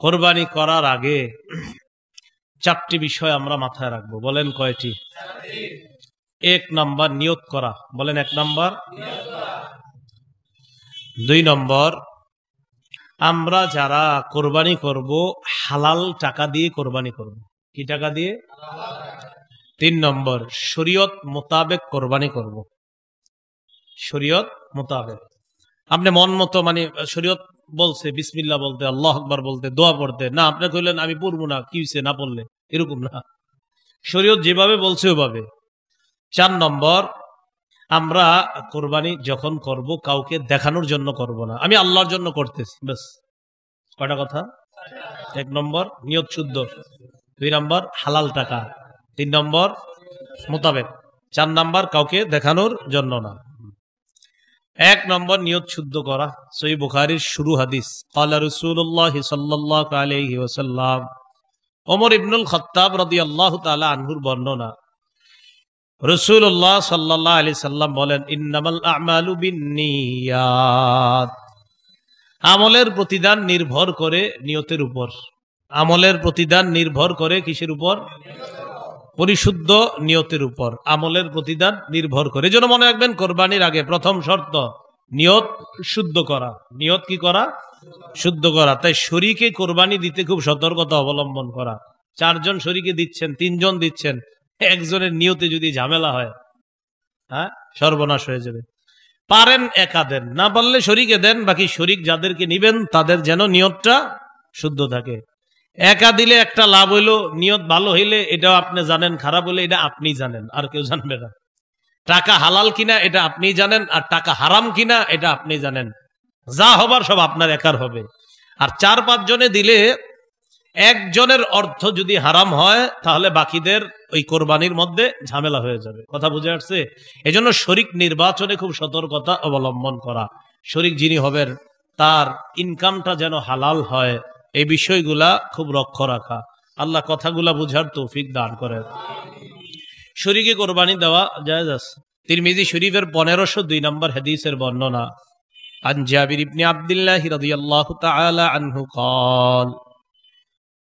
কোরবানি করার আগে চারটি বিষয় আমরা মাথায় রাখবো। বলেন কয়টি? এক নাম্বার নিয়ত করা। বলেন এক নাম্বার। দুই নম্বর, আমরা যারা কোরবানি করব হালাল টাকা দিয়ে কোরবানি করব। কি টাকা দিয়ে? তিন নম্বর, শরীয়ত মোতাবেক কোরবানি করব। শরীয়ত মোতাবেক, আপনি মন মতো, মানে শরীয়ত বলছে বিসমিল্লাহ বলতে, আল্লাহু আকবার বলতে, দোয়া পড়তে, না আপনি কইলেন আমি পড়বো না, কি হইছে না পড়লে, এরকম না। শরীয়ত যেভাবে বলছে ওভাবে। চার নম্বর, আমরা কোরবানি যখন করব কাউকে দেখানোর জন্য করব না, আমি আল্লাহর জন্য করতেছি, ব্যাস। কয়টা কথা? এক নম্বর নিয়ত শুদ্ধ, দুই নম্বর হালাল টাকা, তিন নম্বর মোতাবেক, চার নম্বর কাউকে দেখানোর জন্য না। এক নম্বর নিয়ত শুদ্ধ করা। সহিহ বুখারীর শুরু হাদিস, ক্বালা রাসূলুল্লাহ সাল্লাল্লাহু আলাইহি ওয়াসাল্লাম, ওমর ইবনুল খাত্তাব রাদিয়াল্লাহু তাআলা আনহুর বর্ণনা, রাসূলুল্লাহ সাল্লাল্লাহু আলাইহি সাল্লাম বলেন, ইন্নামাল আ'মালু বিন্নিয়াত, আমলের প্রতিদান নির্ভর করে নিয়তের উপর। আমলের প্রতিদান নির্ভর করে কিসের উপর? পরিশুদ্ধ নিয়তের উপর আমলের প্রতিদান নির্ভর করে। এজন্য মনে রাখবেন, কোরবানির আগে প্রথম শর্ত নিয়ত শুদ্ধ করা। নিয়ত কি করা? শুদ্ধ করা। তাই শরীকে কোরবানি দিতে খুব সতর্কতা অবলম্বন করা। চারজন শরীকে দিচ্ছেন, তিনজন দিচ্ছেন, একজনের নিয়তে যদি ঝামেলা হয়, হ্যাঁ, সর্বনাশ হয়ে যাবে। পারেন একা দেন, না পারলে শরীকে দেন। বাকি শরীক যাদেরকে নিবেন তাদের যেন নিয়তটা শুদ্ধ থাকে। একা দিলে একটা লাভ হইলো, নিয়ত ভালো হইলে এটাও আপনি জানেন, খারাপ হইলে এটা আপনি জানেন, আর কেউ জানবে না। টাকা হালাল কিনা এটা আপনি জানেন, আর টাকা হারাম কিনা এটা আপনি জানেন। যা হবার সব আপনার একার হবে। আর চার পাঁচ জনে দিলে একজনের অর্থ যদি হারাম হয় তাহলে বাকিদের ওই কোরবানির মধ্যে ঝামেলা হয়ে যাবে। কথা বুঝে আসছে? এজন্য শরীক নির্বাচনে খুব সতর্কতা অবলম্বন করা। শরীক যিনি হবেন তার ইনকামটা যেন হালাল হয়, এই বিষয়গুলা খুব লক্ষ্য রাখা। আল্লাহ কথাগুলা বুঝার তৌফিক দান করেন। শরীকে কোরবানি দেওয়া জায়েজ আছে। তিরমিজি শরীফের 1502 নম্বর হাদিসের বর্ণনা, আন জাবির ইবনে আব্দুল্লাহ রাদিয়াল্লাহু তাআলা আনহু قال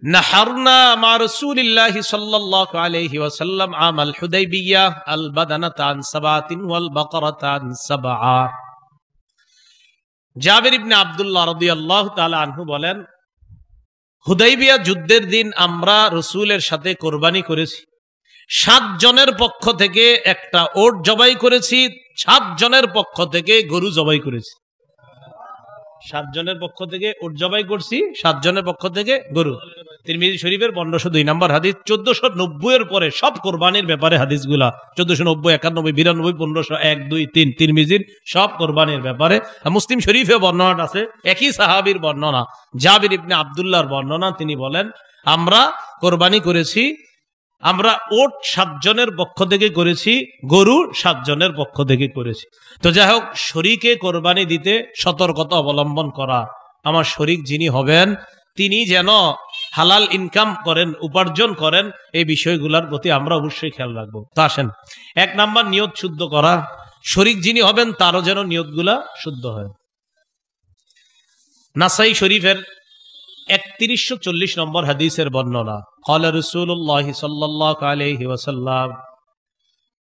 نحرنا مع رسول الله صلى الله عليه وسلم عام الحديبية البدنة عن 7 والبقرة عن 7। জাবির ইবনে আব্দুল্লাহ রাদিয়াল্লাহু তাআলা আনহু বলেন, হুদাইবিয়া যুদ্ধের দিন আমরা রাসূলের সাথে কোরবানি করেছি। 7 জনের পক্ষ থেকে একটা ওট জবাই করেছি, 7 জনের পক্ষ থেকে গরু জবাই করেছি। 7 জনের পক্ষ থেকে উট জবাই করছি, 7 জনের পক্ষ থেকে গরু। তিরমিজি শরীফের 1502 নম্বর হাদিস। 1490 এর পরে সব কোরবানির ব্যাপারে হাদিসগুলা 1490, 91, 92, 1501, 2, 3 তিরমিজির সব কোরবানির ব্যাপারে। মুসলিম শরীফে বর্ণনা আছে, একই সাহাবীর বর্ণনা, জাবির ইবনে আব্দুল্লাহর বর্ণনা। তিনি বলেন, আমরা কোরবানি করেছি, আমরা ওট 7 জনের পক্ষ থেকে করেছি, গরু 7 জনের পক্ষ থেকে করেছি। তো যাই হোক, শরীকে কোরবানি দিতে সতর্কতা অবলম্বন করা। আমার শরীক যিনি হবেন তিনি যেন হালাল ইনকাম করেন, উপার্জন করেন, এই বিষয়গুলোর প্রতি আমরা অবশ্যই খেয়াল রাখবো। তো আসেন, 1 নাম্বার নিয়ত শুদ্ধ করা। শরীক যিনি হবেন তারও যেন নিয়তগুলা শুদ্ধ হয়। নাসাই শরীফের 3140 নম্বর হাদিসের বর্ণনা, ক্বালা রাসূলুল্লাহ সাল্লাল্লাহু আলাইহি ওয়াসাল্লাম,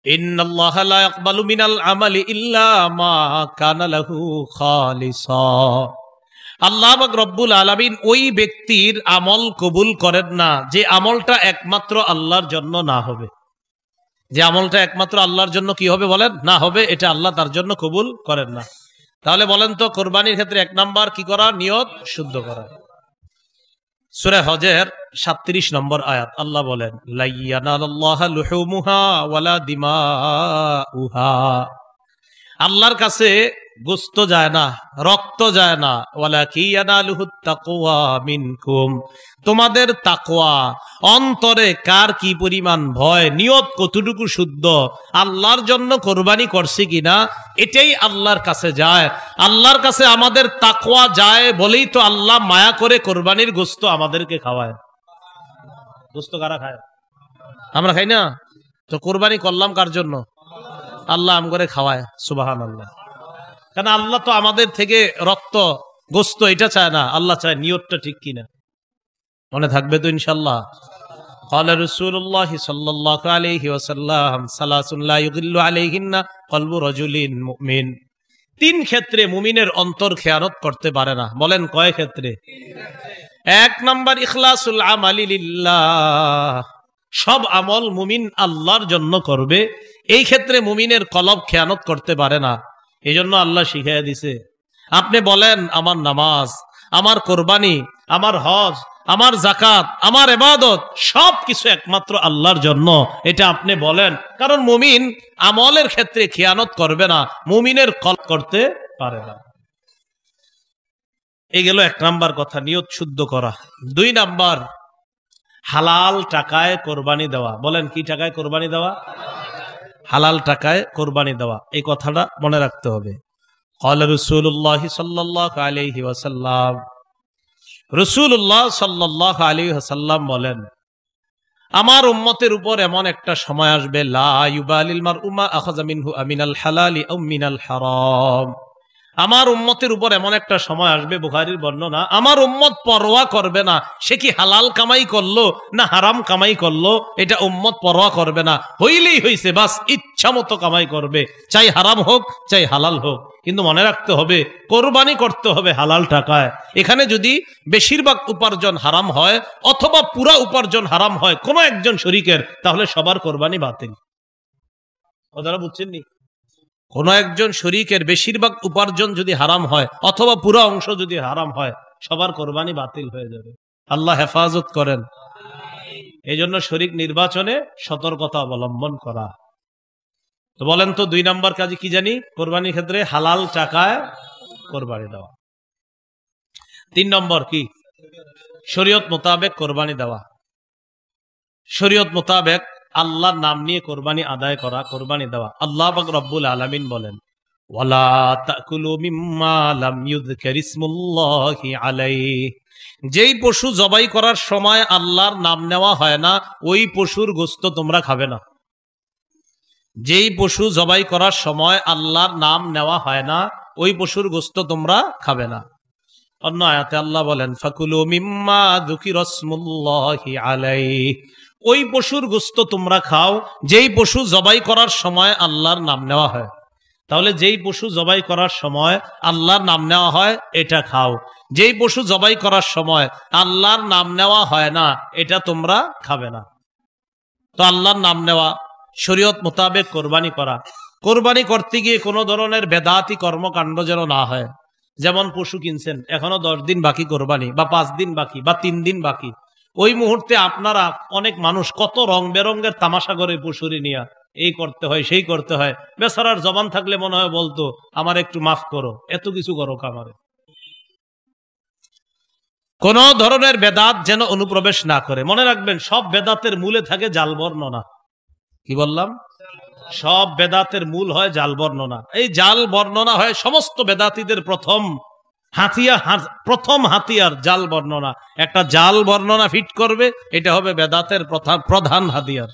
ইন্নাল্লাহা লা ইয়াকবালু মিনাল আমালি ইল্লা মা কানা লাহু খালিসা। আল্লাহ পাক রব্বুল আলামিন ওই ব্যক্তির আমল কবুল করেন না যে আমলটা একমাত্র আল্লাহর জন্য না হবে। যে আমলটা একমাত্র আল্লাহর জন্য কি হবে বলেন? না হবে, এটা আল্লাহ তার জন্য কবুল করেন না। তাহলে বলেন তো, কোরবানির ক্ষেত্রে 1 নাম্বার কি করা? নিয়ত শুদ্ধ করা। সূরা হজের 37 নম্বর আয়াত, আল্লাহ বলেন, লা ইয়ানালাল্লাহা লুহুমুহা ওয়ালা দিমাউহা। আল্লাহর কাছে গোশত যায় না, রক্ত যায় না, ওয়ালাকিন ইয়ানালুহুত তাকওয়া মিনকুম। তোমাদের তাকওয়া, অন্তরে কার কি পরিমাণ ভয়, নিয়ত কতটুকু শুদ্ধ, আল্লাহর জন্য কোরবানি করছি কিনা, এটাই আল্লাহর কাছে যায়। আল্লাহর কাছে আমাদের তাকওয়া যায় বলেই তো আল্লাহ মায়া করে কোরবানির গোশত আমাদেরকে খাওয়ায়। গোশত কারা খায়? আমরা খাই না। তো কোরবানি করলাম কার জন্য? আল্লাহ আম করে খাওয়ায়। সুবহানাল্লাহ। কারণ আল্লাহ তো আমাদের থেকে রক্ত গোশত এটা চায় না, আল্লাহ চায় নিয়তটা ঠিক কিনা। মনে থাকবে তো ইনশাআল্লাহ? قال رسول الله صلى الله عليه وسلم ثلاث لا يضل عليهن قلب رجل مؤمن। তিন ক্ষেত্রে মুমিনের অন্তর খেয়ানত করতে পারে না। বলেন কয় ক্ষেত্রে? এক নাম্বার ইখলাসুল আমালি লিল্লাহ, সব আমল মুমিন আল্লাহর জন্য করবে, এই ক্ষেত্রে মুমিনের কলব খেয়ানত করতে পারে না। এই জন্য আল্লাহ শিখাইয়া দিছে, আপনি বলেন আমার নামাজ, আমার কোরবানি, আমার হজ, আমার জাকাত, আমার ইবাদত সব কিছু একমাত্র আল্লাহর জন্য, এটা আপনি বলেন। কারণ মুমিন আমলের ক্ষেত্রে খেয়ানত করবে না, মুমিনের কলব করতে পারে না। এই গেল এক নাম্বার কথা, নিয়ত শুদ্ধ করা। দুই নাম্বার হালাল টাকায় কোরবানি দেওয়া। বলেন কি টাকায় কোরবানি দেওয়া? হালাল টাকায় কোরবানি দেওয়া, এই কথাটা মনে রাখতে হবে। قال رسول الله صلى الله عليه وسلم, রাসূলুল্লাহ সাল্লাল্লাহু আলাইহি ওয়াসাল্লাম বলেন, আমার উম্মতের উপর এমন একটা সময় আসবে, লা ইউবালিল মারউ মা আখাযা মিনহু আমিনাল হালালি আও মিনাল হারাম। আমার উম্মতের উপর এমন একটা সময় আসবে, বুখারীর বর্ণনা, আমার উম্মত পরোয়া করবে না সে কি হালাল কামাই করলো না হারাম কামাই করলো, এটা উম্মত পরোয়া করবে না, হইলেই হইছে, বাস ইচ্ছা মতো কামাই করবে, চাই হারাম হোক চাই হালাল হোক। কিন্তু মনে রাখতে হবে কোরবানি করতে হবে হালাল টাকায়। এখানে যদি বেশিরভাগ উপার্জন হারাম হয় অথবা পুরা উপার্জন হারাম হয় কোনো একজন শরীকের, তাহলে সবার কোরবানি বাতিল। কথাটা বুঝছেন নি? কোন একজন শরীকের বেশিরভাগ উপার্জন যদি হারাম হয় অথবা পুরো অংশ যদি হারাম হয়, সবার কোরবানি বাতিল হয়ে যাবে। আল্লাহ হেফাজত করেন। এই জন্য শরীক নির্বাচনে সতর্কতা অবলম্বন করা। তো বলেন তো দুই নাম্বার কাজে কি জানি? কোরবানির ক্ষেত্রে হালাল টাকায় কোরবানি দেওয়া। তিন নম্বর কি? শরীয়ত মোতাবেক কোরবানি দেওয়া। শরীয়ত মোতাবেক আল্লাহর নাম নিয়ে কোরবানি আদায় করা, কোরবানি দেওয়া। আল্লাহ পাক রব্বুল আলামিন বলেন, ওয়ালা তাকুলু মিম্মা লাম ইউযকার ইসমুল্লাহি আলাইহি, যেই পশু জবাই করার সময় আল্লাহর নাম নেওয়া হয় না ওই পশুর গোশত তোমরা খাবে না। যেই পশু জবাই করার সময় আল্লাহর নাম নেওয়া হয় না ওই পশুর গোশত তোমরা খাবে না। অন্য আয়াতে আল্লাহ বলেন, ফাকুলু মিম্মা যুকিরা ইসমুল্লাহি আলাইহি, ওই পশুর গোশত তোমরা খাও যেই পশু জবাই করার সময় আল্লাহর নাম নেওয়া হয়। তাহলে যেই পশু জবাই করার সময় আল্লাহর নাম নেওয়া হয় এটা খাও, যেই পশু জবাই করার সময় আল্লাহর নাম নেওয়া হয় না এটা তোমরা খাবে না। তো আল্লাহর নাম নেওয়া, শরীয়ত মোতাবেক কোরবানি করা। কোরবানি করতে গিয়ে কোনো ধরনের বেদাতি কর্মকাণ্ড যেন না হয়। যেমন পশু কিনছেন, এখনো 10 দিন বাকি কোরবানি, বা 5 দিন বাকি, বা 3 দিন বাকি, ওই মুহূর্তে আপনারা অনেক মানুষ কত রং বেরঙ্গের তামাশা করে পশুরি নিয়া, এই করতে হয় সেই করতে হয়। বেচারার জবান থাকলে মনে হয় বলতো, আমার একটু মাফ করো, এত কিছু করো কামারে। কোন ধরনের বেদাত যেন অনুপ্রবেশ না করে। মনে রাখবেন সব বেদাতের মূলে থাকে জাল বর্ণনা। কি বললাম? সব বেদাতের মূল হয় জাল বর্ণনা। এই জাল বর্ণনা হয় সমস্ত বেদাতীদের প্রথম হাতিয়ার জাল বর্ণনা। একটা জাল বর্ণনা ফিট করবে, এটা হবে বেদাতের প্রধান হাতিয়ার।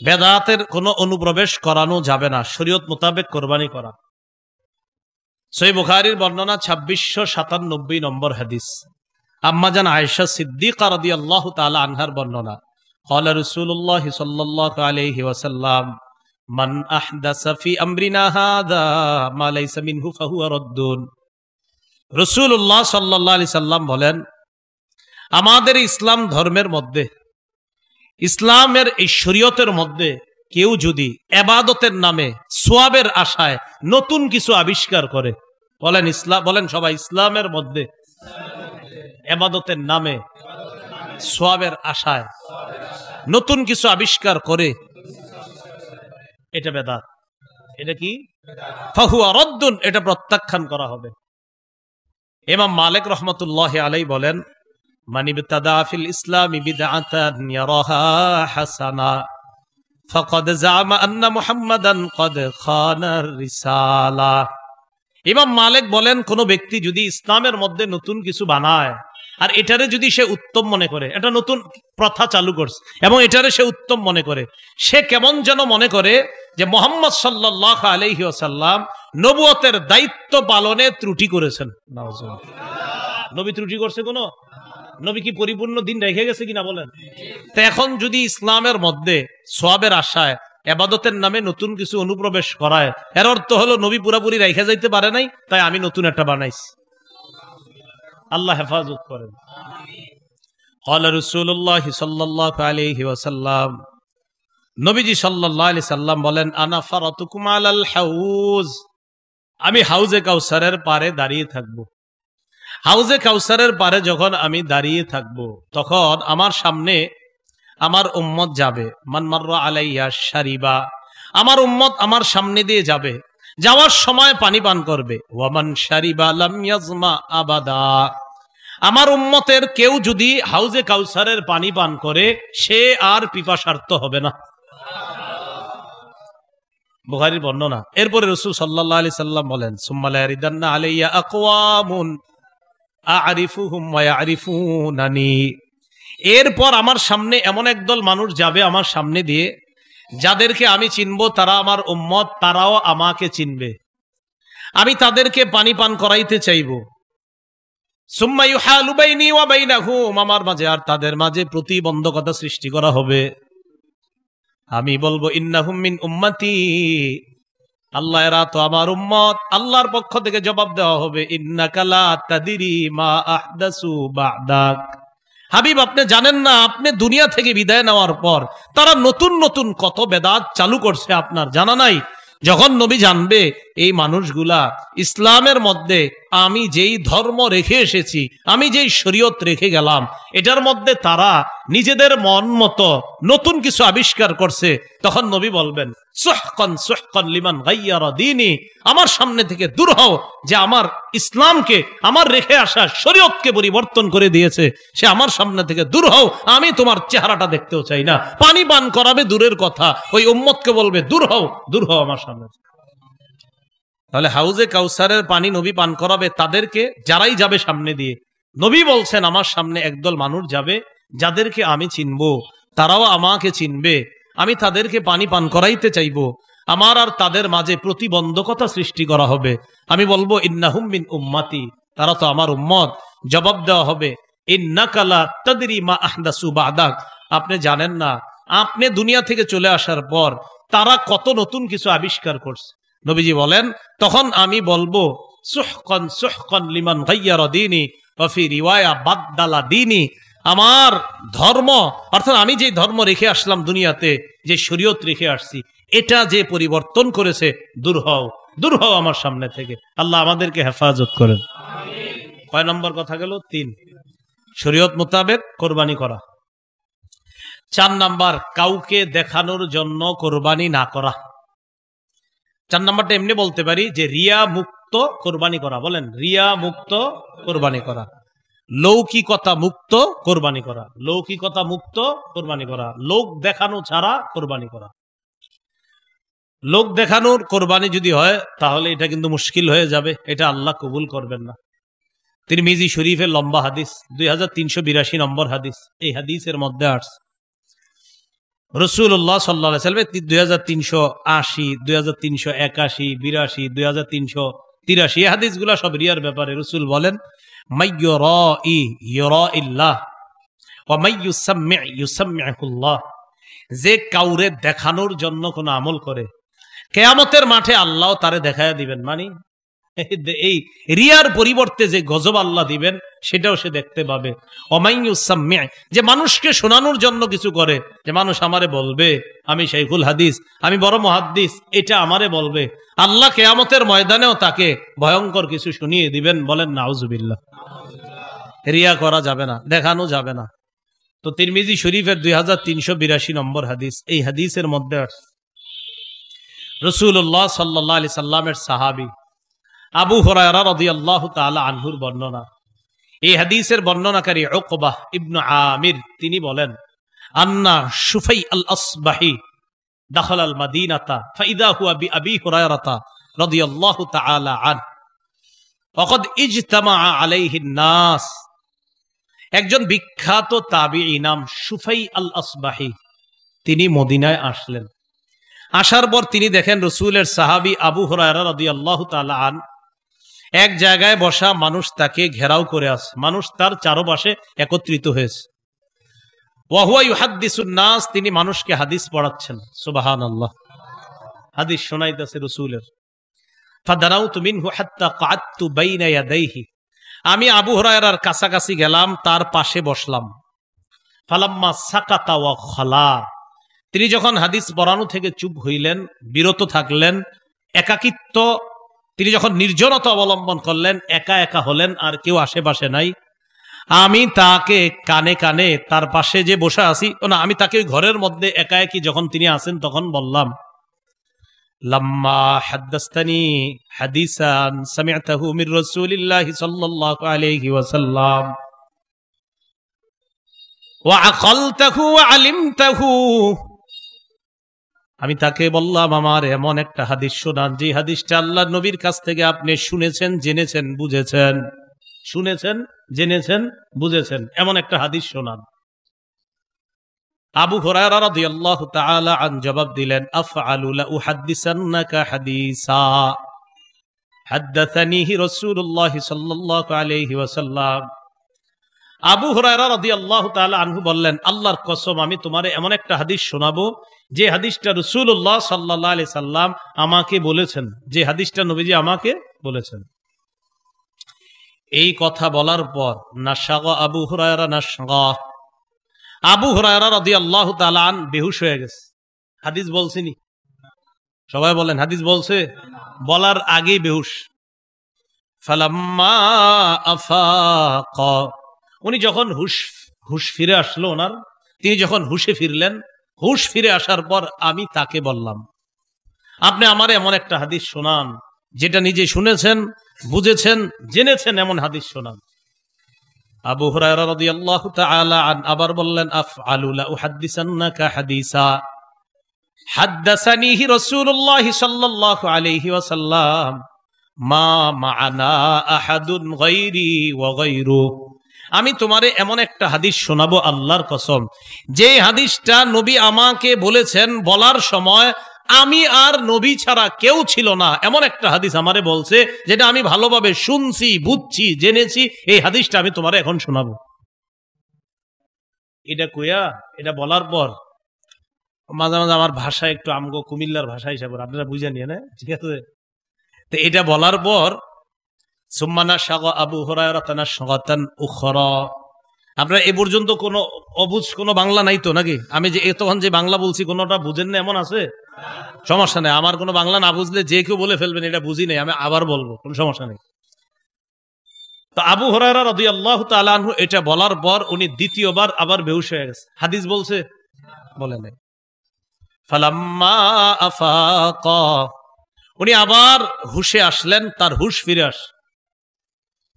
বেদাতের কোনো অনুপ্রবেশ করানো যাবে না, শরীয়ত মোতাবেক কোরবানি করা। সহিহ বুখারীর বর্ণনা 2697 নম্বর হাদিস, আম্মাজান আয়েশা সিদ্দিকা রাদিয়াল্লাহু তাআলা আনহার বর্ণনা, قال رسول الله صلى الله عليه وسلم من احدث في امرنا هذا ما ليس منه فهو رد। রাসূলুল্লাহ সাল্লাল্লাহু আলাইহি সাল্লাম বলেন, আমাদের ইসলাম ধর্মের মধ্যে, ইসলামের এই শরীয়তের মধ্যে কেউ যদি ইবাদতের নামে সওয়াবের আশায় নতুন কিছু আবিষ্কার করে, বলেন সবাই, ইসলামের মধ্যে ইবাদতের নামে সওয়াবের আশায় নতুন কিছু আবিষ্কার করে, এটা বেদাত। এটা কি? ফাহুয়া রদ্দুন, এটা প্রত্যাখ্যান করা হবে। ইমাম মালিক রাহমাতুল্লাহি আলাইহি বলেন, মান ইবতাদা ফিল ইসলামি বিদআতান ইয়ারাহা হাসানা ফাকাদ জামা আন্না মুহাম্মাদান কদ খানা রিসালা। ইমাম মালিক বলেন, কোন ব্যক্তি যদি ইসলামের মধ্যে নতুন কিছু বানায় আর এটারে যদি সে উত্তম মনে করে, এটা নতুন প্রথা চালু করছে এবং এটারে সে উত্তম মনে করে, সে কেমন যেন মনে করে যে মুহাম্মদ সাল্লাল্লাহু আলাইহি ওয়াসাল্লাম নবুয়তের দায়িত্ব পালনে ত্রুটি করেছেন। নবী ত্রুটি করছে কোনো? নবী কি পরিপূর্ণ দিন রেখে গেছে কিনা বলেন? তো এখন যদি ইসলামের মধ্যে সওয়াবের আশায় ইবাদতের নামে নতুন কিছু অনুপ্রবেশ করায়, এর অর্থ হলো নবী পুরাপুরি রেখে যাইতে পারে নাই, তাই আমি নতুন একটা বানাইছি। আল্লাহ হেফাজত করেন। ক্বালা রাসূলুল্লাহ সাল্লাল্লাহু আলাইহি ওয়াসাল্লাম, নবীজি সাল্লাল্লাহু আলাইহি সাল্লাম বলেন, আনা ফারাতুকুম আলাল হাউজ, আমি হাউজে কাউসারের পারে দাঁড়িয়ে থাকব। হাউজে কাউসারের পারে যখন আমি দাঁড়িয়ে থাকব, তখন আমার সামনে আমার উম্মত যাবে। মান মাররা আলাইয়া শারিবা, আমার উম্মত আমার সামনে দিয়ে যাবে, যাওয়ার সময় পানি পান করবে। ওয়ামান শারিবা লাম ইয়াজমা আবাদা, আমার উম্মতের কেউ যদি হাউজে কাউসারের পানি পান করে, সে আর পিপাসার্ত হবে না। বুখারীর বর্ণনা। এরপরে রাসূল সাল্লাল্লাহু আলাইহি সাল্লাম বলেন, সুম্মা লা ইয়ারিদান্না আলাইয়া আকওয়ামুন আ'রিফুহুম ওয়া ইয়া'রিফুনানি, এরপর আমার সামনে এমন একদল মানুষ যাবে আমার সামনে দিয়ে, যাদেরকে আমি চিনব, তারা আমার উম্মত, তারাও আমাকে চিনবে। আমি তাদেরকে পানি পান করাইতে চাইব। সুম্মা ইউহালু বাইনি ওয়া বাইনাহুম, আমার মাঝে আর তাদের মাঝে প্রতিবন্ধকতা সৃষ্টি করা হবে। আমি বলবো, ইন্নাহুম মিন উম্মতি, আল্লাহ এরা তো আমার উম্মত। আল্লাহর পক্ষ থেকে জবাব দেওয়া হবে, ইন্নাকা লা তাদরি মা আহদাসু বা'দাক, হাবিব আপনি জানেন না, আপনি দুনিয়া থেকে বিদায় নেওয়ার পর তারা নতুন নতুন কত বেদাত চালু করছে, আপনার জানা নাই। যখন নবী জানবে এই মানুষগুলা ইসলামের মধ্যে আমি যেই ধর্ম রেখে এসেছি, আমি যেই শরীয়ত রেখে গেলাম, এটার মধ্যে তারা নিজেদের মন মতো নতুন কিছু আবিষ্কার করছে, তখন নবী বলবেন, সুহকান সুহকান লিমান গায়্যারা দীনি, আমার সামনে থেকে দূর হও, যে আমার ইসলামকে, আমার রেখে আসা শরীয়তকে পরিবর্তন করে দিয়েছে, সে আমার সামনে থেকে দূর হও, আমি তোমার চেহারাটা দেখতেও চাই না। পানি পান করাবে দূরের কথা, ওই উম্মতকে বলবে, দূর হও, দূর হও আমার সামনে। তাহলে হাউজে কাউসারের পানি নবী পান করাবে তাদেরকে, যারাই যাবে সামনে দিয়ে। নবী বলছেন, আমার সামনে একদল মানুষ যাবে, যাদেরকে আমি চিনব, তারাও আমাকে চিনবে, আমি তাদেরকে পানি পান করাইতে চাইব, আমার আর তাদের মাঝে প্রতিবন্ধকতা সৃষ্টি করা হবে। আমি বলবো, ইন্নাহুম মিন উম্মতি, তারা তো আমার উম্মত। জবাব দেওয়া হবে, ইন্নাকা লা তাদরি মা আহদাসু বা'দাক, আপনি জানেন না, আপনি দুনিয়া থেকে চলে আসার পর তারা কত নতুন কিছু আবিষ্কার করছে। নবীজি বলেন, তখন আমি বলবো, সুহকান সুহকান লিমান গায়্যারা দীনি ওয়া ফি রিওয়ায়া বাদদালা দীনি, আমার ধর্ম, অর্থাৎ আমি যে ধর্ম রেখে আসলাম দুনিয়াতে, যে শরীয়ত রেখে আসছি, এটা যে পরিবর্তন করেছে, দূর হও, দূর হও আমার সামনে থেকে। আল্লাহ আমাদেরকে হেফাজত করেন। কয় নম্বর কথা গেল? 3, শরীয়ত মোতাবেক কোরবানি করা। 4 নাম্বার, কাউকে দেখানোর জন্য কোরবানি না করা। 4 নাম্বারটা এমনি বলতে পারি যে রিয়া মুক্ত কোরবানি করা। বলেন, রিয়া মুক্ত কোরবানি করা, লৌকিকতা মুক্ত কোরবানি করা, লৌকিকতা মুক্ত কোরবানি করা, লোক দেখানো ছাড়া কোরবানি করা। লোক দেখানোর কোরবানি যদি হয়, তাহলে এটা কিন্তু মুশকিল হয়ে যাবে, এটা আল্লাহ কবুল করবেন না। তিরমিজি শরীফের লম্বা হাদিস, 2382 নম্বর হাদিস, এই হাদিসের মধ্যে আসছে রাসূলুল্লাহ সাল্লাল্লাহু আলাইহি ওয়াসাল্লাম 2380, 2381, 82, 2383, এই হাদিসগুলো সব রিয়ার ব্যাপারে। রাসূল বলেন, মাইয়ুরাই ইউরাইল্লাহ ওয়া মাইয়ুসাম্মি ইউসাম্মিহুল্লাহ, যে কাউরে দেখানোর জন্য কোন আমল করে, কিয়ামতের মাঠে আল্লাহ তারে দেখায়া দিবেন। মানে এই রিয়ার পরিবর্তে যে গজব আল্লাহ দিবেন, সেটাও সে দেখতে পাবে। ওমাইয়ুসাম্মি, যে মানুষকে শোনানোর জন্য কিছু করে, যে মানুষ আমারে বলবে আমি শাইখুল হাদিস, আমি বড় মুহাদ্দিস, এটা আমারে বলবে, আল্লাহ কিয়ামতের ময়দানেও তাকে ভয়ঙ্কর কিছু শুনিয়ে দিবেন। বলেন নাউজুবিল্লাহ। রিয়া করা যাবে না, দেখানো যাবে না। তো তিরমিজি শরীফের 2382 নম্বর হাদিস, এই হাদিসের মধ্যে রাসূলুল্লাহ সাল্লাল্লাহু আলাইহি সাল্লামের সাহাবী আবু হুরায়রা রাদিয়াল্লাহু তাআলা আনহুর বর্ণনা। এই হাদিসের বর্ণনাকারী উকবাহ ইবনে আমির, তিনি বলেন, আন্না শুফাই আল আসবাহি দাখাল আল মাদিনাতা ফাইদা হুয়া বিআবি হুরায়রা রাদিয়াল্লাহু তাআলা আনহু ওয়া ক্বাদ ইজতামা আলাইহি নাস। একজন বিখ্যাত তাবিঈ নাম শুফাই আল আসবাহি, তিনি মদিনায় আসলেন। আসার পর তিনি দেখেন রাসূলের সাহাবী আবু হুরায়রা রাদিয়াল্লাহু তাআলা আনহু এক জায়গায় বসা মানুষ তাকে ঘেরাও করে আছে, মানুষ তার চারপাশে একত্রিত হয়েছে। ওয়া হুয়া ইউহাদ্দিসুন নাস, তিনি মানুষকে হাদিস পড়াচ্ছেন। সুবহানাল্লাহ, হাদিস শোনাইতেছে রাসূলের। ফাদারাউতু মিনহু হাত্তা ক্বাদতু বাইনা ইয়াদাইহি, আমি আবু হুরায়রার কাছাকাছি গেলাম, তার পাশে বসলাম। ফালাম্মা সাকাতা ওয়া খালা, তিনি যখন হাদিস পড়ানো থেকে চুপ হইলেন, বিরত থাকলেন, একাকিত্ব, তিনি যখন নির্জনতা অবলম্বন করলেন, একা একা হলেন, আর কেউ আশেপাশে নাই, আমি তাকে কানে কানে তার পাশে যে বসে আছি, না আমি তাকে ওই ঘরের মধ্যে একা একই যখন তিনি আছেন তখন বললাম, লাম্মা হাদ্দাসতানি হাদিসান সামি'তাহু মির রাসূলিল্লাহি সাল্লাল্লাহু আলাইহি ওয়াসাল্লাম ওয়া আকালতাহু ওয়া আলিমতাহু, আমি তাকে বললাম, আমার এমন একটা হাদিস শোনান যে হাদিসটা আল্লাহর নবীর কাছ থেকে আপনি শুনেছেন, জেনেছেন, বুঝেছেন। শুনেছেন, জেনেছেন, বুঝেছেন, এমন একটা হাদিস শোনান। আবু হুরায়রা রাদিয়াল্লাহু তাআলা আন জবাব দিলেন, আফআলু লা উহাদ্দিসান্নাকা হাদিসা হাদ্দাসানিহি রাসূলুল্লাহ সাল্লাল্লাহু আলাইহি ওয়াসাল্লাম। আবু হুরায়রা রাদিয়াল্লাহু তাআলা আনহু বললেন, আল্লাহর কসম, আমি তোমারে এমন একটা হাদিস শোনাবো যে হাদিসটা রাসূলুল্লাহ সাল্লাল্লাহু আলাইহি সাল্লাম আমাকে বলেছেন, যে হাদিসটা নবীজি আমাকে বলেছেন। এই কথা বলার পর নাশাগা আবু হুরায়রা নাশগা, আবু হুরায়রা রাদিয়াল্লাহু তাআলা আন বেহুশ হয়ে গেছে। হাদিস বলছিনি, সবাই বলেন হাদিস বলছে, বলার আগেই বেহুশ। ফালাম্মা আফাকা, উনি যখন হুশ ফিরে আসলো, ওনার তিনি যখন হুশে ফিরলেন, হুশ ফিরে আসার পর আমি তাকে বললাম, আপনি আমারে এমন একটা হাদিস শোনান যেটা নিজে শুনেছেন, বুঝেছেন, জেনেছেন, এমন হাদিস শোনান। আবু হুরায়রা রাদিয়াল্লাহু তাআলা আন আবার বললেন, আফআলু লা উহাদ্দিসান্নাকা হাদিসা হাদ্দাসানিহি রাসূলুল্লাহ সাল্লাল্লাহু আলাইহি ওয়াসাল্লাম মা মা'ানা আহাদুন গায়রি ওয়া গায়রু, আমি তোমারে এমন একটা হাদিস শোনাবো আল্লাহর কসম, যে হাদিসটা নবী আমাকে বলেছেন, বলার সময় আমি আর নবী ছাড়া কেউ ছিল না, এমন একটা হাদিস আমারে বলছে, যেটা আমি ভালোভাবে শুনছি, বুঝছি, জেনেছি, এই হাদিসটা আমি তোমারে এখন শোনাবো। এটা কইয়া, এটা বলার পর মাঝে মাঝে আমার ভাষা একটু আমগো কুমিল্লার ভাষা হিসাবে আপনারা বুঝে নিয়ে না, ঠিক আছে। তো এটা বলার পর সুম্মানা শাগা আবু হুরায়রা তানাশগাতান উখরা, আপনারা এ পর্যন্ত কোনো অবুঝ কোনো বাংলা নাই তো নাকি? আমি যে তখন যে বাংলা বলছি কোনোটা বুঝেন না এমন আছে? সমস্যা নেই, আমার কোনো বাংলা না বুঝলে যে কেউ বলে ফেলবেন এটা বুঝি নাই, আমি আবার বলবো, কোনো সমস্যা নেই। তো আবু হুরায়রা রাদিয়াল্লাহু তাআলা আনহু এটা বলার পর উনি দ্বিতীয়বার আবার বেহুশ হয়ে গেছে। হাদিস বলছে, বলে নাই। ফালাম্মা আফাকা, উনি আবার হুশে আসলেন, তার হুশ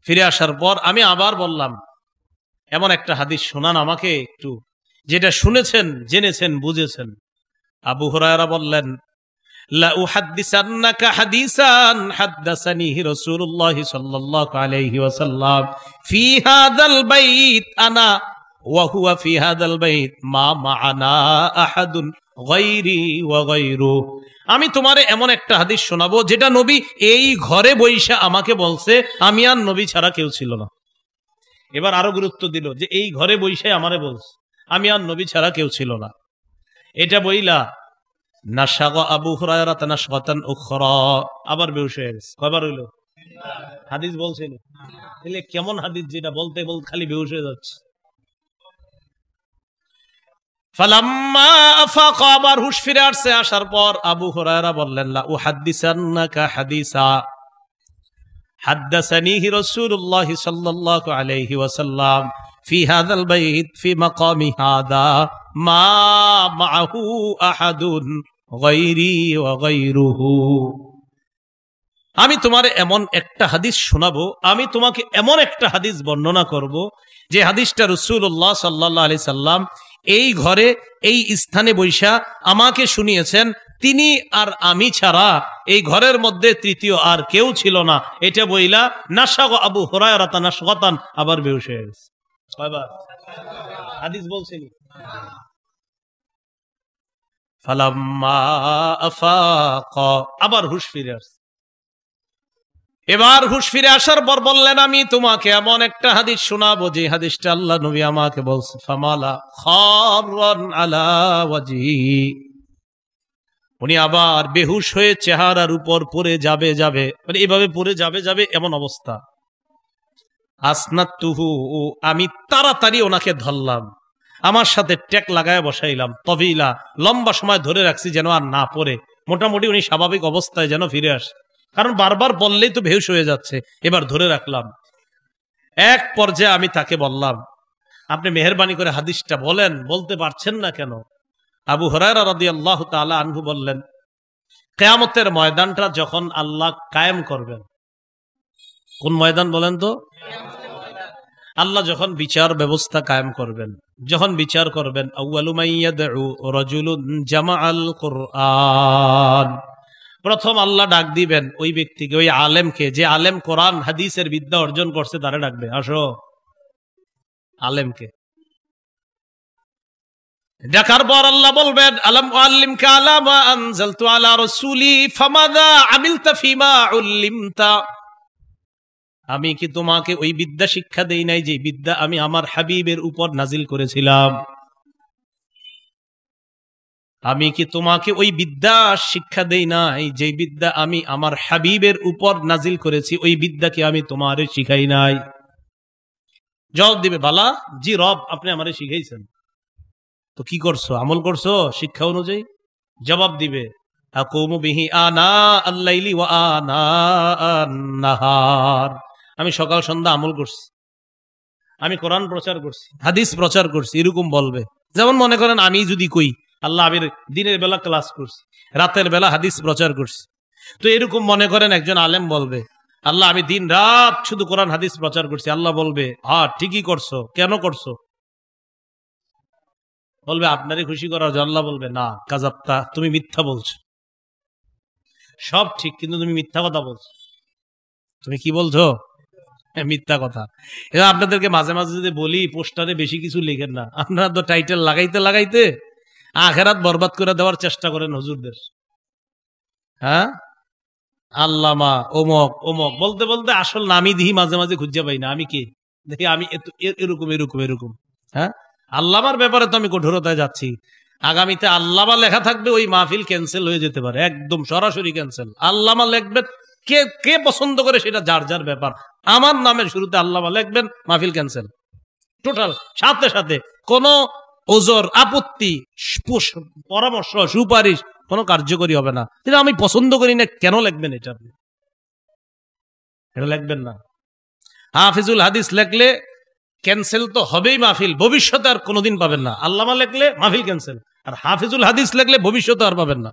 ফিরে আসার পর আমি আবার বললাম, এমন একটা হাদিস শোনান আমাকে একটু, যেটা শুনেছেন, জেনেছেন, বুঝেছেন। আবু হুরায়রা বললেন, লা উহাদ্দিসান্নাকা হাদিসান হাদ্দাসানিহি রাসূলুল্লাহ সাল্লাল্লাহু আলাইহি ওয়াসাল্লাম ফি হাদাল বাইত আনা ওয়া হুয়া ফি হাদাল বাইত মা মা'ানা আহাদুন গায়রি ওয়া গায়রু, আমি তোমারে এমন একটা হাদিস শোনাবো যেটা নবী এই ঘরে বইসা আমাকে বলছে, আমি আর নবী ছাড়া কেউ ছিল না। এবার আরো গুরুত্ব দিল যে এই ঘরে বইসে আমারে বলছে, আমি আর নবী ছাড়া কেউ ছিল না। এটা বইলা নাশাগা আবু হুরায়রা তানাশগাতান উখরা, আবার বেহুশ হয়ে গেছে। কয়বার হইল? হাদিস বলছেন, তাহলে কেমন হাদিস যেটা বলতে বলতে খালি বেহুশ হয়ে যাচ্ছে। ফালাম্মা আফাকা, আবার হুশ ফিরে আসছে, আসার পর আবু হুরায়রা বললেন, লা উহাদ্দিসান্নাকা হাদিসা হাদ্দাসানিহি রাসূলুল্লাহ সাল্লাল্লাহু আলাইহি ওয়াসাল্লাম ফি হাযাল বাইত ফি মাকামি হাদা মা মাআহু আহাদুন গায়রি ওয়া গায়রুহু, আমি তোমারে এমন একটা হাদিস শোনাবো, আমি তোমাকে এমন একটা হাদিস বর্ণনা করব, যে হাদিসটা রাসূলুল্লাহ সাল্লাল্লাহু আলাইহি সাল্লাম এই ঘরে, এই স্থানে বৈশা আমাকে শুনিয়েছেন, তিনি আর আমি ছাড়া এই ঘরের মধ্যে তৃতীয় আর কেউ ছিল না। এটা বইলা নাশাগা আবু হুরায়রা তানাশগাতান, আবার বেহুশ হয়ে গেছে। কয়বার হাদিস বলছেন? ফালাম্মা আফাকা, আবার হুশ ফিরে আসছে। এবার হুঁশ ফিরে আসার পর বললেন, আমি তোমাকে এমন একটা হাদিস শোনাবো যে হাদিসটা আল্লাহ নবী আমাকে বলছে, ফামালা খাররান আলা ওয়াজহি, উনি আবার বেহুশ হয়ে চেহারার উপর পড়ে যাবে, মানে এইভাবে পড়ে যাবে এমন অবস্থা। আসনাতুহু, আমি তাড়াতাড়ি ওনাকে ধরলাম, আমার সাথে টেক লাগায় বসাইলাম, তবিলা, লম্বা সময় ধরে রাখছি যেন আর না পড়ে, মোটামুটি উনি স্বাভাবিক অবস্থায় যেন ফিরে আসে, কারণ বারবার বললেই তো বেহুশ হয়ে যাচ্ছে। এবার ধরে রাখলাম। এক পর্যায়ে আমি তাকে বললাম, আপনি মেহেরবানি করে হাদিসটা বলেন, বলতে পারছেন না কেন? আবু হুরায়রা রাদিয়াল্লাহু তাআলা আনহু বললেন, কিয়ামতের ময়দানটা যখন আল্লাহ কায়েম করবেন, কোন ময়দান বলেন তো? আল্লাহ যখন বিচার ব্যবস্থা কায়েম করবেন, যখন বিচার করবেন, আউয়ালু মাইয়াদউ রাজুলুন জামাআল কুরআন, প্রথম আল্লাহ ডাক দিবেন ওই ব্যক্তিকে, ওই আলেমকে, যে আলেম কোরআন হাদিসের বিদ্যা অর্জন করছে, তারে ডাকবে, আসো। আলেমকে ডাকার পর আল্লাহ বলবেন, আলাম উআল্লিমকা আলা মা আনজালতু আলা রাসূলি ফামাযা আমিলতা ফিমা উল্লিমতা, আমি কি তোমাকে ওই বিদ্যা শিক্ষা দেই নাই যে বিদ্যা আমি আমার হাবিবের উপর নাজিল করেছিলাম? আমি কি তোমাকে ওই বিদ্যা শিক্ষা দেই নাই যে বিদ্যা আমি আমার হাবিবের উপর নাজিল করেছি, ওই বিদ্যাকে আমি তোমারে শিখাই নাই? জবাব দিবে, বালা, জি রব, আপনি আমারে শিখাইছেন। তো কি করছো? আমল করছো শিক্ষা অনুযায়ী? জবাব দিবে, আকুমু বিহি আনা আল-লাইলি ওয়া আনা আন-নাহার, আমি সকাল সন্ধ্যা আমল করছি, আমি কোরআন প্রচার করছি, হাদিস প্রচার করছি, এরকম বলবে। যেমন মনে করেন আমি যদি কই, আল্লাহ, আমি দিনের বেলা ক্লাস করছি, রাতের বেলা হাদিস প্রচার করছি, তো এরকম মনে করেন একজন আলেম বলবে, আল্লাহ, আমি দিন রাত শুধু কোরআন হাদিস প্রচার করছি। আল্লাহ বলবে, হ্যাঁ ঠিকই করছো, কেন করছো? বলবে, আপনারই খুশি করার জন্য। আল্লাহ বলবে, না, কাযাবতা, তুমি মিথ্যা বলছো, সব ঠিক, কিন্তু তুমি মিথ্যা কথা বলছো। তুমি কি বলছো? মিথ্যা কথা। এবার আপনাদেরকে মাঝে মাঝে যদি বলি, পোস্টারে বেশি কিছু লিখেন না, আপনারা তো টাইটেল লাগাইতে লাগাইতে আখেরাত বরবাদ করে দেওয়ার চেষ্টা করেন হুজুরদের। হ্যাঁ, আল্লামা ওমক ওমক বলতে বলতে আসল নামই দিহি মাঝে মাঝে খুঁজে পাই না, আমি কে দেখি, আমি এরকম এরকম এরকম। হ্যাঁ, আল্লামার ব্যাপারে তো আমি কঠোরতায় যাচ্ছি। আগামীতে আল্লামা লেখা থাকবে, ওই মাহফিল ক্যান্সেল হয়ে যেতে পারে, একদম সরাসরি ক্যান্সেল। আল্লামা লিখবেন, কে কে পছন্দ করে সেটা যার যার ব্যাপার। আমার নামের শুরুতে আল্লামা লিখবেন, মাহফিল ক্যান্সেল টোটাল, সাথে সাথে। কোনো ওজর, আপত্তি, পরামর্শ, সুপারিশ কোনো কার্যকরী হবে না। কিন্তু আমি পছন্দ করি না, কেন লিখবেন এটা? আপনি এটা লিখবেন না। হাফিজুল হাদিস লিখলে ক্যান্সেল তো হবেই মাহফিল, ভবিষ্যতে আর কোনোদিন পাবেন না। আল্লামা লিখলে মাহফিল ক্যান্সেল, আর হাফিজুল হাদিস লিখলে ভবিষ্যতে আর পাবেন না।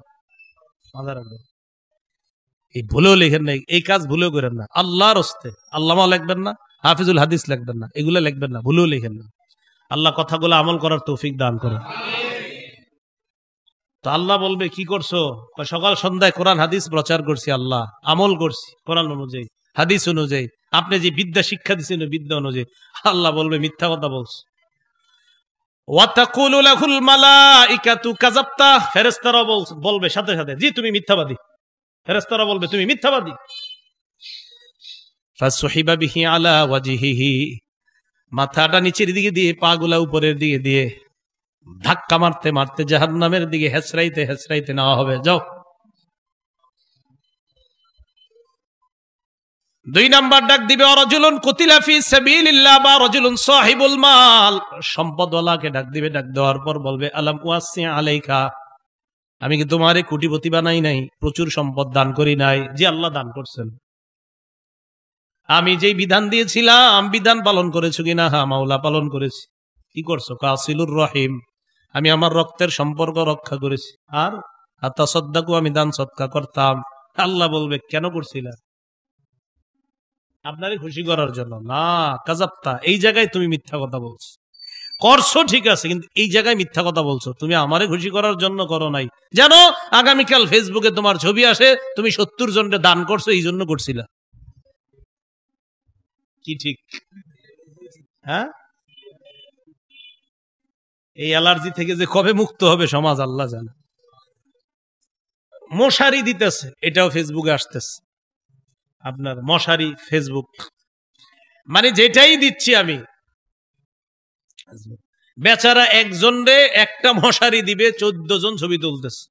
এই ভুলেও লিখেন না, এই কাজ ভুলেও করেন না। আল্লাহর হস্তে আল্লামা লিখবেন না, হাফিজুল হাদিস লিখবেন না, এগুলো লিখবেন না, ভুলেও লিখেন না। আল্লাহ কথাগুলো আমল করার তৌফিক দান করেন। তো আল্লাহ বলবে, কি করছো? সকাল সন্ধ্যায় কোরআন হাদিস প্রচার করছি, আল্লাহ আমল করছি কোরআন অনুযায়ী, হাদিস অনুযায়ী, আপনি যে বিদ্যা শিক্ষা দিচ্ছেন বিদ্যা অনুযায়ী। আল্লাহ বলবে, মিথ্যা কথা বলছো। ওয়াতাকুলু লাহুল মালাইকাতু কাযাবতা, ফেরেশতারা বলবে সাথে সাথে, জি তুমি মিথ্যাবাদী। ফেরেশতারা বলবে, তুমি মিথ্যাবাদী। ফাসুহিবা বিহি আলা ওয়াজহিহি, মাথাটা নিচের দিকে দিয়ে, পাগুলা উপরের দিকে দিয়ে, ধাক্কা মারতে মারতে জাহান্নামের দিকে হেসরাইতে হেসরাইতে নেওয়া হবে। যাও। 2 নাম্বার ডাক দিবে, রাজুলুন কুতিলা ফি সাবিলিল্লাহ, বা রাজুলুন সাহিবুল মাল, সম্পদওয়ালাকে ডাক দিবে। ডাক দেওয়ার পর বলবে, আলাম ওয়াসি আলাইকা, আমি কি তোমারে কোটিপতি বানাই নাই, প্রচুর সম্পদ দান করি নাই? যে আল্লাহ দান করছেন। আমি যেই বিধান দিয়েছিলাম, বিধান পালন করেছো কিনা? হ্যাঁ মাওলা, পালন করেছি। কি করছো? কাসিলুর রহিম, আমি আমার রক্তের সম্পর্ক রক্ষা করেছি। আর আতাসাদ্দাকু, আমি দান সদকা করতাম। আল্লাহ বলবে, কেন করছিলা? আপনারই খুশি করার জন্য? না, কাযাবতা, এই জায়গায় তুমি মিথ্যা কথা বলছো। করছো ঠিক আছে, কিন্তু এই জায়গায় মিথ্যা কথা বলছো। তুমি আমারে খুশি করার জন্য করো নাই, জানো আগামীকাল ফেসবুকে তোমার ছবি আসে, তুমি 70 জনকে দান করছো, এই জন্য করছিলা। কি ঠিক? হ্যাঁ, এই অ্যালার্জি থেকে যে কবে মুক্ত হবে সমাজ আল্লাহ জানে। মশারি দিতেছে, এটাও ফেসবুকে আসতেছে। আপনার মশারি, ফেসবুক, মানে যেটাই দিচ্ছি আমি, বেচারা একজন রে একটা মশারি দিবে 14 জন ছবি তুলতেছে,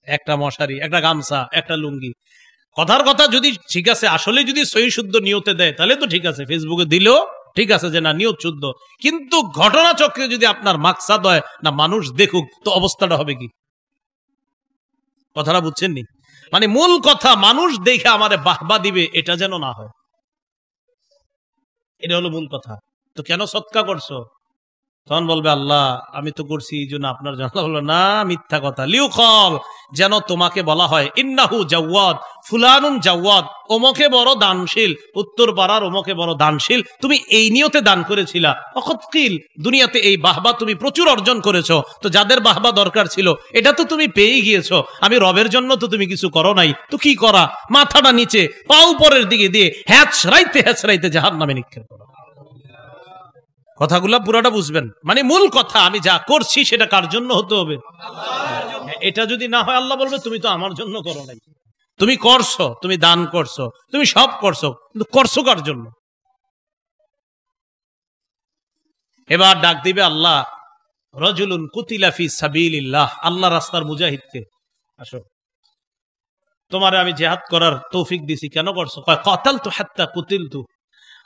একটা মশারি, একটা গামছা, একটা লুঙ্গি। কথার কথা যদি ঠিক আছে, আসলে যদি সহি শুদ্ধ নিয়তে দেয় তাহলে তো ঠিক আছে, ফেসবুকে দিলেও ঠিক আছে যে না নিয়ত শুদ্ধ। কিন্তু ঘটনা চক্রে যদি আপনার মাকসাদ হয় না মানুষ দেখুক, তো অবস্থাটা হবে কি? কথাটা বুঝছেন নি? মানে মূল কথা মানুষ দেখে আমারে বাহবা দিবে এটা যেন না হয়, এটা হলো মূল কথা। তো কেন সৎকা করছো? তখন বলবে আল্লাহ আমি তো করছি এই জন্য আপনার জন্য। বললো না, মিথ্যা কথা। লিউকল, যেন তোমাকে বলা হয় ইন্নাহু জাওয়াদ, ফুলানুন জাওয়াদ, ওমকে বড় দানশীল, উত্তর পাড়ার ওমকে বড় দানশীল, তুমি এই নিয়তে দান করেছিলা। অকৎকিল, দুনিয়াতে এই বাহবা তুমি প্রচুর অর্জন করেছো, তো যাদের বাহবা দরকার ছিল এটা তো তুমি পেয়ে গিয়েছো, আমি রবের জন্য তো তুমি কিছু করো নাই, তো কি করা? মাথাটা নিচে, পা উপরের দিকে দিয়ে হ্যাচড়াইতে জাহান্নামে নিক্ষেপ করো। কথাগুলা পুরাটা বুঝবেন। মানে মূল কথা, আমি যা করছি সেটা কার জন্য হতে হবে? এটা যদি না হয় আল্লাহ বলবে তুমি তো আমার জন্য করো নাই। তুমি করছো, তুমি দান করছো, তুমি সব করছো, কিন্তু করছো কার জন্য? এবার ডাক দিবে আল্লাহ, রাজুলুন কুতিলা ফি সাবিলিল্লাহ, আল্লাহ রাস্তার মুজাহিদকে, আসো, তোমারে আমি জিহাদ করার তৌফিক দিছি, কেন করছো? কয় কাতালতু হাত্তা কুতিলতু,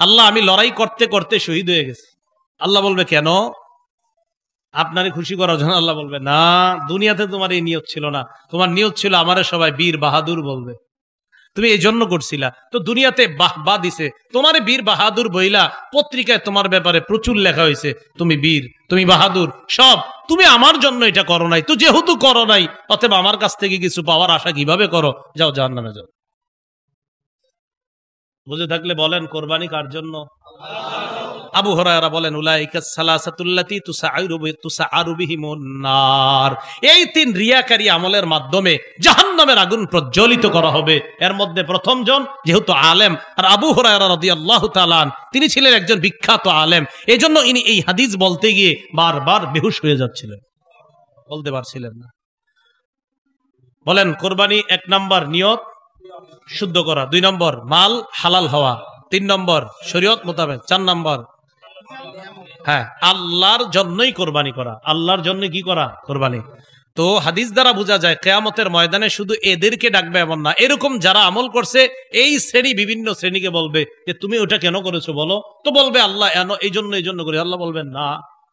আল্লাহ আমি লড়াই করতে করতে শহীদ হয়ে গেছি। আল্লাহ বলবে কেন? আপনারে খুশি করার জন্য। আল্লাহ বলবে না, দুনিয়াতে তোমার এই নিয়ত ছিল না, তোমার নিয়ত ছিল আমারে সবাই বীর বাহাদুর বলবে, তুমি এই জন্য করছিলা। তো দুনিয়াতে বাহবা দিছে, তোমারে বীর বাহাদুর বইলা পত্রিকায় তোমার ব্যাপারে প্রচুর লেখা হয়েছে, তুমি বীর, তুমি বাহাদুর, সব। তুমি আমার জন্য এটা করো নাই, তো যেহেতু করো নাই অতএব আমার কাছ থেকে কিছু পাওয়ার আশা কিভাবে করো? যাও জাহান্নামে যাও। বুঝে থাকলে বলেন কোরবানি কার জন্য? আবু হুরায়রা বলেন উলাইকাস সালাসাতুল্লাতী তুসআরু বিহিমুন নার, এই 3 রিয়াকারী আমলের মাধ্যমে জাহান্নামের আগুন প্রজ্বলিত করা হবে। এর মধ্যে প্রথম জন যেহেতু আলেম, আর আবু হুরায়রা রাদিয়াল্লাহু তাআলা তিনি ছিলেন একজন বিখ্যাত আলেম, এজন্য ইনি এই হাদিস বলতে গিয়ে বারবার বেহুশ হয়ে যাচ্ছিলেন, বলতে পারছিলেন না। বলেন কোরবানি 1 নম্বর নিয়ত শুদ্ধ করা, 2 নম্বর মাল হালাল হওয়া, 3 নম্বর শরীয়ত মোতাবেক, 4 নম্বর হ্যাঁ আল্লাহর জন্যই কোরবানি করা। আল্লাহর জন্য কি করা? কোরবানি। তো হাদিস দ্বারা বোঝা যায় কিয়ামতের ময়দানে শুধু এদেরকে ডাকবে এমন না, এরকম যারা আমল করছে এই শ্রেণী বিভিন্ন শ্রেণীকে বলবে যে তুমি ওটা কেন করেছো বলো, তো বলবে আল্লাহ এই জন্য করি। আল্লাহ বলবেন না,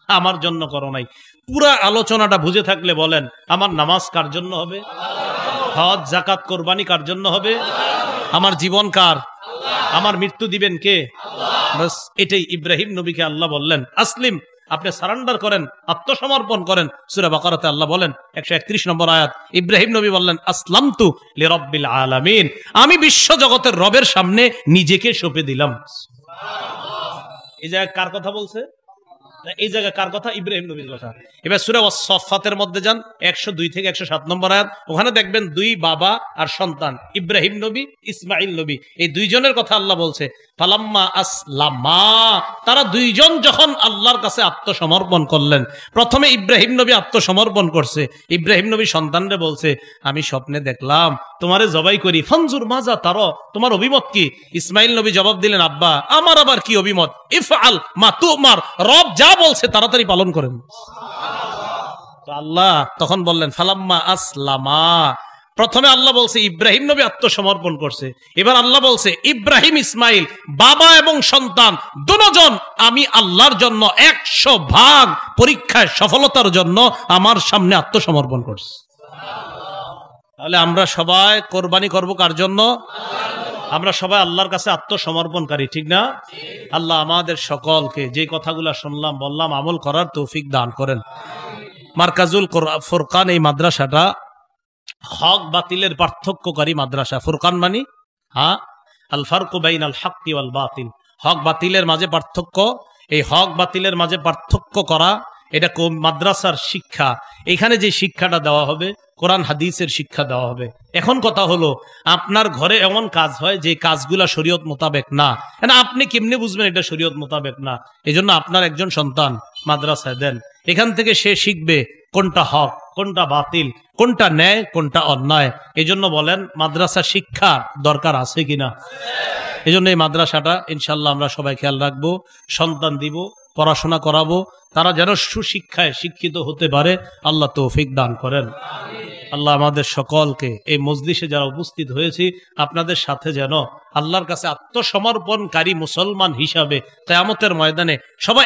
আমার জন্য করো নাই। পুরা আলোচনাটা বুঝে থাকলে বলেন আমার নামাজ কার জন্য হবে? হজ যাকাত কোরবানি কার জন্য হবে? আমার জীবন কার? আমার মৃত্যু দিবেন কে? বাস এটাই ইব্রাহিম নবীকে আল্লাহ বললেন আসলিম, আপনি সারেন্ডার করেন, আত্মসমর্পণ করেন। সূরা বাকারাতে আল্লাহ বলেন 131 নম্বর আয়াত, ইব্রাহিম নবী বললেন আসলামতু লিরাব্বিল আলামিন, আমি বিশ্ব জগতের রবের সামনে নিজেকে সঁপে দিলাম। এই জায়গায় কার কথা বলছে? এই জায়গায় কার কথা? ইব্রাহিম নবীর কথা। এবার সূরা ওয়াস-সাফফাতের মধ্যে যান 102 থেকে 107 নম্বর আয়াত, ওখানে দেখবেন 2 বাবা আর সন্তান, ইব্রাহিম নবী, ইসমাইল নবী, এই 2 জনের কথা আল্লাহ বলছে। ফালাম্মা আসলামা, তারা 2 জন যখন আল্লাহর কাছে আত্মসমর্পণ করলেন। প্রথমে ইব্রাহিম নবী আত্মসমর্পণ করছে, ইব্রাহিম নবী সন্তানরে বলছে আমি স্বপ্নে দেখলাম তোমারে জবাই করি, ফানজুর মাজা তারা, তোমার অভিমত কি? ইসমাইল নবী জবাব দিলেন আব্বা আমার আবার কি অভিমত, ইফআল মা তুমার, রব যা বলছে তাড়াতাড়ি পালন করেন। তো আল্লাহ তখন বললেন ফালাম্মা আসলামা, প্রথমে আল্লাহ বলছে ইব্রাহিম নবী আত্মসমর্পণ করছে, এবার আল্লাহ বলছে ইব্রাহিম ইসমাইল বাবা এবং সন্তান দুজন আমি আল্লাহর জন্য 100% পরীক্ষায় সফলতার জন্য আমার সামনে আত্মসমর্পণ করছে। তাহলে আমরা সবাই কোরবানি করব কার জন্য? আমরা সবাই আল্লাহর কাছে আত্মসমর্পণকারী, ঠিক না? আল্লাহ আমাদের সকলকে যে কথাগুলো শুনলাম বললাম আমল করার তৌফিক দান করেন। মারকাজুল ফুরকান এই মাদ্রাসাটা হক বাতিলের পার্থক্যকারী মাদ্রাসা। ফুরকান মানে আল ফারকু বাইনাল হাক্কি ওয়াল বাতিল, হক বাতিলের মাঝে পার্থক্য। এই হক বাতিলের মাঝে পার্থক্য করা এটা মাদ্রাসার শিক্ষা। এখানে যে শিক্ষাটা দেওয়া হবে কোরআন হাদিসের শিক্ষা দেওয়া হবে। এখন কথা হলো, আপনার ঘরে এমন কাজ হয় যে কাজগুলা শরীয়ত মোতাবেক না, আপনি কেমনে বুঝবেন এটা শরীয়ত মোতাবেক না? এই জন্য আপনার একজন সন্তান মাদ্রাসায় দেন, এখান থেকে সে শিখবে কোনটা হক, কোনটা বাতিল, কোনটা ন্যায়, কোনটা অন্যায়। এই জন্য বলেন মাদ্রাসা শিক্ষা দরকার আছে কিনা? এই জন্য এই মাদ্রাসাটা ইনশাল্লাহ আমরা সবাই খেয়াল রাখবো, সন্তান দিব, পড়াশোনা করাবো, তারা যেন সুশিক্ষায় শিক্ষিত হতে পারে। আল্লাহ তৌফিক দান করেন। আল্লাহ আমাদের সকলকে এই মজলিসে যারা উপস্থিত হয়েছি আপনাদের সাথে যেন আল্লাহর কাছে আত্মসমর্পণকারী মুসলমান হিসাবে কিয়ামতের ময়দানে সবাই